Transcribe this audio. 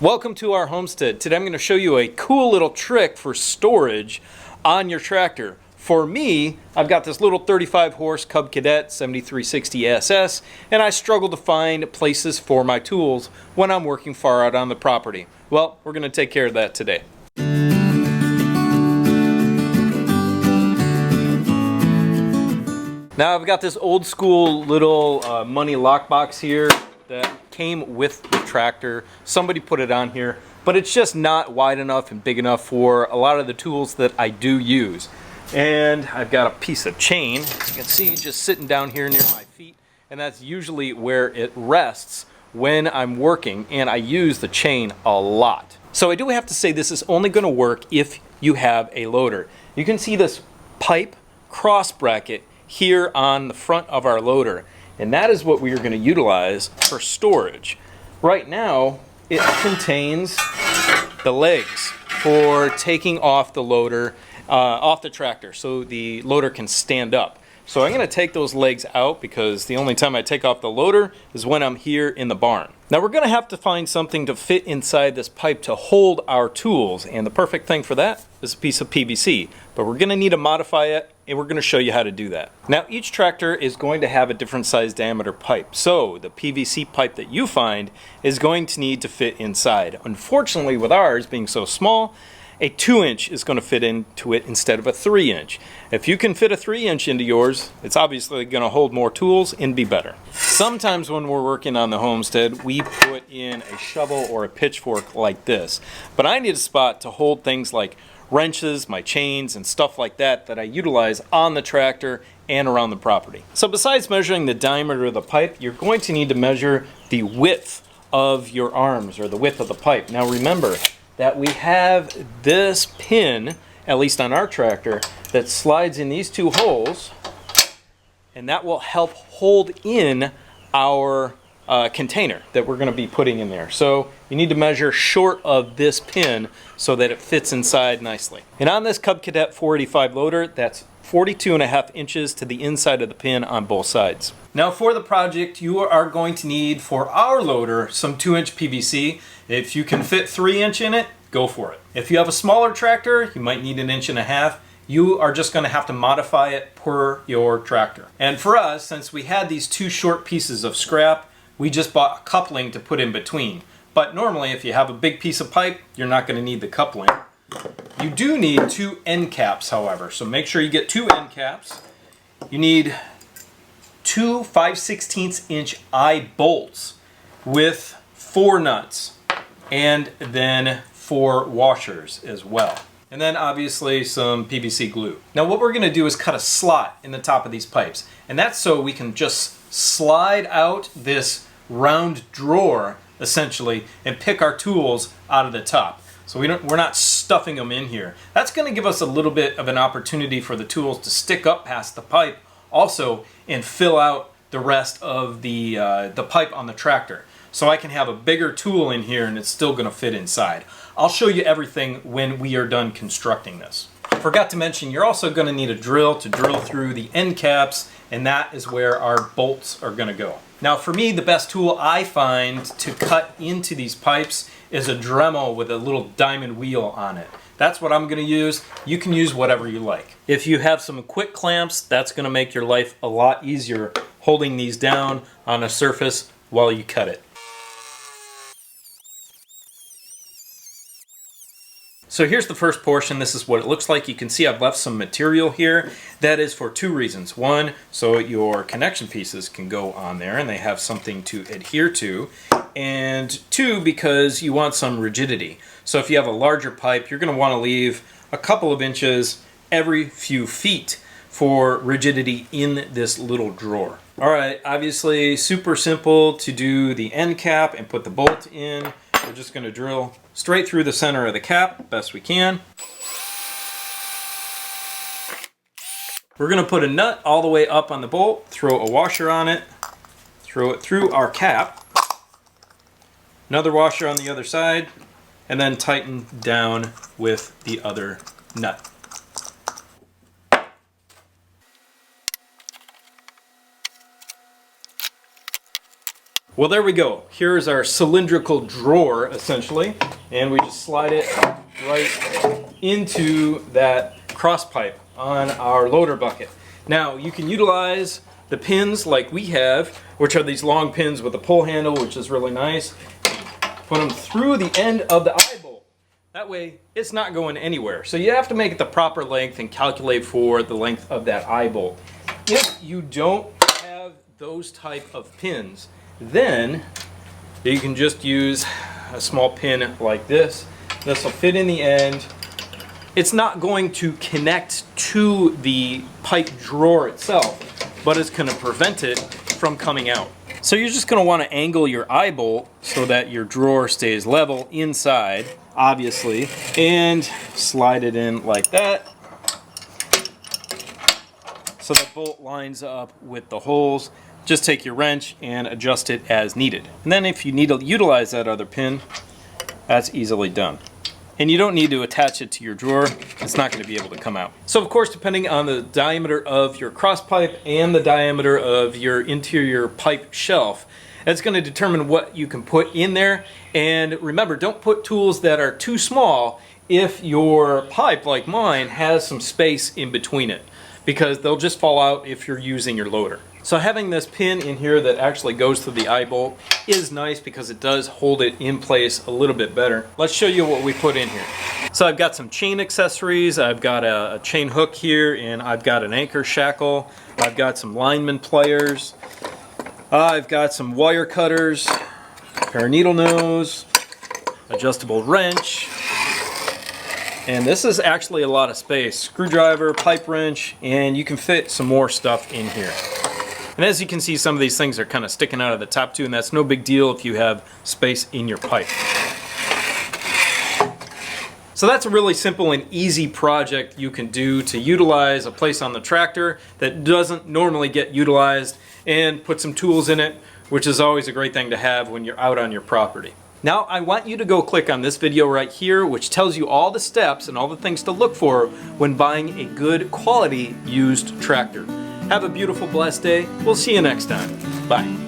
Welcome to our homestead. Today I'm going to show you a cool little trick for storage on your tractor. For me, I've got this little 35 horse Cub Cadet 7360 SS, and I struggle to find places for my tools when I'm working far out on the property. Well, we're going to take care of that today. Now I've got this old school little money lockbox here that came with the tractor. Somebody put it on here, but it's just not wide enough and big enough for a lot of the tools that I do use. And I've got a piece of chain, as you can see, just sitting down here near my feet, and that's usually where it rests when I'm working, and I use the chain a lot. So I do have to say this is only going to work if you have a loader. You can see this pipe cross bracket here on the front of our loader, and that is what we are going to utilize for storage. Right now it contains the legs for taking off the loader off the tractor so the loader can stand up. So I'm going to take those legs out because the only time I take off the loader is when I'm here in the barn. Now we're going to have to find something to fit inside this pipe to hold our tools, and the perfect thing for that is a piece of PVC. But we're going to need to modify it, and we're going to show you how to do that. Now each tractor is going to have a different size diameter pipe, so the PVC pipe that you find is going to need to fit inside. Unfortunately, with ours being so small, a 2-inch is going to fit into it instead of a 3-inch. If you can fit a 3-inch into yours, it's obviously going to hold more tools and be better. Sometimes when we're working on the homestead, we put in a shovel or a pitchfork like this. But I need a spot to hold things like wrenches, my chains, and stuff like that that I utilize on the tractor and around the property. So besides measuring the diameter of the pipe, you're going to need to measure the width of your arms, or the width of the pipe. Now remember that we have this pin, at least on our tractor, that slides in these two holes, and that will help hold in our container that we're going to be putting in there. So you need to measure short of this pin so that it fits inside nicely. And on this Cub Cadet 485 loader, that's 42.5 inches to the inside of the pin on both sides. Now for the project, you are going to need, for our loader, some 2-inch PVC. If you can fit 3-inch in it, go for it. If you have a smaller tractor, you might need 1.5 inches. You are just going to have to modify it per your tractor. And for us, since we had these two short pieces of scrap, we just bought a coupling to put in between. But normally, if you have a big piece of pipe, you're not going to need the coupling. You do need 2 end caps, however, so make sure you get 2 end caps. You need 2 5/16 inch eye bolts with 4 nuts, and then 4 washers as well. And then obviously some PVC glue. Now what we're going to do is cut a slot in the top of these pipes, and that's so we can just slide out this round drawer essentially and pick our tools out of the top. So we're not stuffing them in here. That's going to give us a little bit of an opportunity for the tools to stick up past the pipe also and fill out the rest of the pipe on the tractor. So I can have a bigger tool in here and it's still going to fit inside. I'll show you everything when we are done constructing this. I forgot to mention, you're also going to need a drill to drill through the end caps, and that is where our bolts are going to go. Now for me, the best tool I find to cut into these pipes is a Dremel with a little diamond wheel on it. That's what I'm going to use. You can use whatever you like. If you have some quick clamps, that's going to make your life a lot easier holding these down on a surface while you cut it. So here's the first portion. This is what it looks like. You can see I've left some material here. That is for 2 reasons. 1, so your connection pieces can go on there and they have something to adhere to. And 2, because you want some rigidity. So if you have a larger pipe, you're going to want to leave a couple of inches every few feet for rigidity in this little drawer. Alright, obviously super simple to do the end cap and put the bolt in. We're just going to drill straight through the center of the cap, best we can. We're going to put a nut all the way up on the bolt, throw a washer on it, throw it through our cap, another washer on the other side, and then tighten down with the other nut. Well, there we go. Here's our cylindrical drawer, essentially, and we just slide it right into that cross pipe on our loader bucket. Now, you can utilize the pins like we have, which are these long pins with a pull handle, which is really nice. Put them through the end of the eye bolt. That way, it's not going anywhere. So you have to make it the proper length and calculate for the length of that eye bolt. If you don't have those type of pins, then you can just use a small pin like this. This will fit in the end. It's not going to connect to the pipe drawer itself, but it's going to prevent it from coming out. So you're just going to want to angle your eye bolt so that your drawer stays level inside, obviously, and slide it in like that so the bolt lines up with the holes. Just take your wrench and adjust it as needed. And then if you need to utilize that other pin, that's easily done. And you don't need to attach it to your drawer. It's not going to be able to come out. So of course, depending on the diameter of your cross pipe and the diameter of your interior pipe shelf, that's going to determine what you can put in there. And remember, don't put tools that are too small if your pipe, like mine, has some space in between it, because they'll just fall out if you're using your loader. So having this pin in here that actually goes through the eye bolt is nice because it does hold it in place a little bit better. Let's show you what we put in here. So I've got some chain accessories. I've got a chain hook here, and I've got an anchor shackle. I've got some lineman pliers. I've got some wire cutters, a pair of needle nose, adjustable wrench, and this is actually a lot of space. Screwdriver, pipe wrench, and you can fit some more stuff in here. And as you can see, some of these things are kind of sticking out of the top too, and that's no big deal if you have space in your pipe. So that's a really simple and easy project you can do to utilize a place on the tractor that doesn't normally get utilized, and put some tools in it, which is always a great thing to have when you're out on your property. Now I want you to go click on this video right here, which tells you all the steps and all the things to look for when buying a good quality used tractor. Have a beautiful, blessed day. We'll see you next time. Bye.